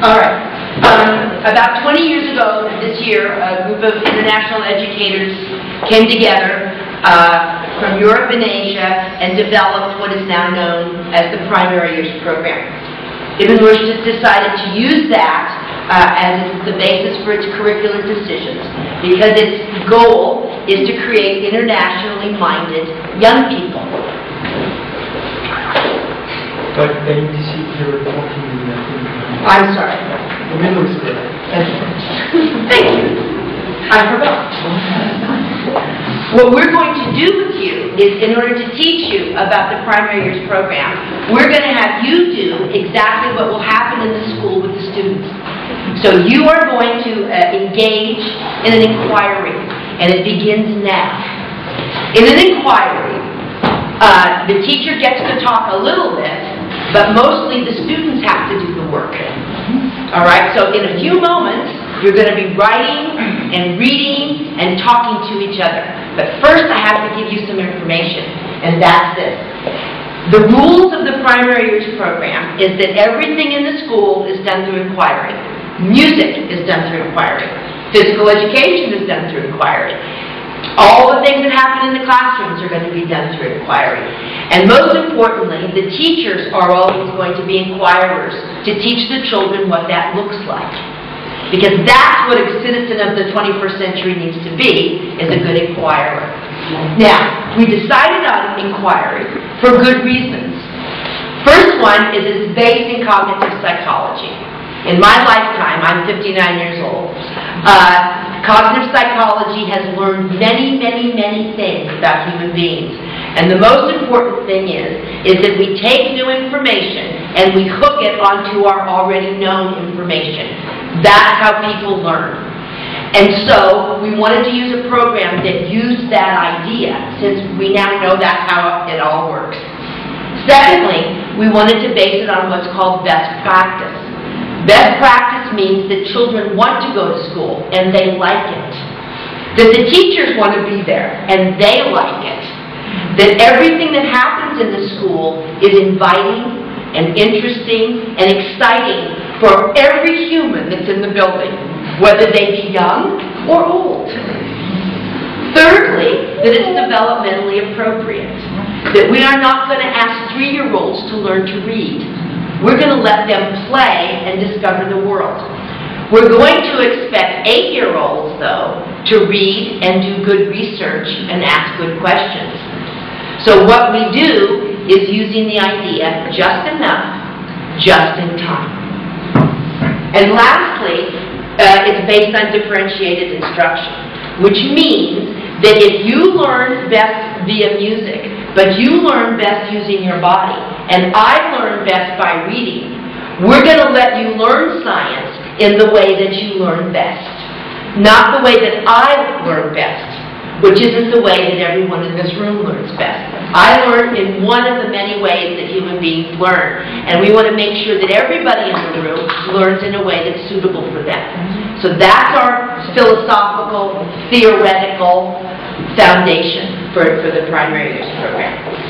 All right. About 20 years ago this year, a group of international educators came together from Europe and Asia and developed what is now known as the Primary Years Program. Ibn Rushd decided to use that as the basis for its curricular decisions because its goal is to create internationally minded young people. But I need to see if you're talking in that thing. I'm sorry. The middle is there. Thank you. I forgot. What we're going to do with you is, in order to teach you about the Primary Years Program, we're going to have you do exactly what will happen in the school with the students. So you are going to engage in an inquiry, and it begins now. In an inquiry, the teacher gets to talk a little bit, but mostly the students have to do the work. All right, so in a few moments, you're going to be writing and reading and talking to each other. But first, I have to give you some information, and that's this. The rules of the Primary Years Program is that everything in the school is done through inquiry. Music is done through inquiry. Physical education is done through inquiry. All the things that happen in the classrooms are going to be done through inquiry. And most importantly, the teachers are always going to be inquirers to teach the children what that looks like. Because that's what a citizen of the 21st century needs to be, is a good inquirer. Now, we decided on inquiry for good reasons. First one is it's based in cognitive psychology. In my lifetime, I'm 59 years old, cognitive psychology has learned many, many, many things about human beings. And the most important thing is that we take new information and we hook it onto our already known information. That's how people learn. And so we wanted to use a program that used that idea, since we now know that's how it all works. Secondly, we wanted to base it on what's called best practice. Best practice means that children want to go to school and they like it. That the teachers want to be there and they like it. That everything that happens in the school is inviting and interesting and exciting for every human that's in the building, whether they be young or old. Thirdly, that it's developmentally appropriate. That we are not going to ask 3-year-olds to learn to read. We're going to let them play and discover the world. We're going to expect 8-year-olds, though, to read and do good research and ask good questions. So what we do is using the idea just enough, just in time. And lastly, it's based on differentiated instruction, which means that if you learn best via music, but you learn best using your body, and I learn best by reading, we're going to let you learn science in the way that you learn best. Not the way that I learn best, which isn't the way that everyone in this room learns best. I learn in one of the many ways that human beings learn, and we want to make sure that everybody in the room learns in a way that's suitable for them. So that's our philosophical, theoretical foundation for the Primary Years Program.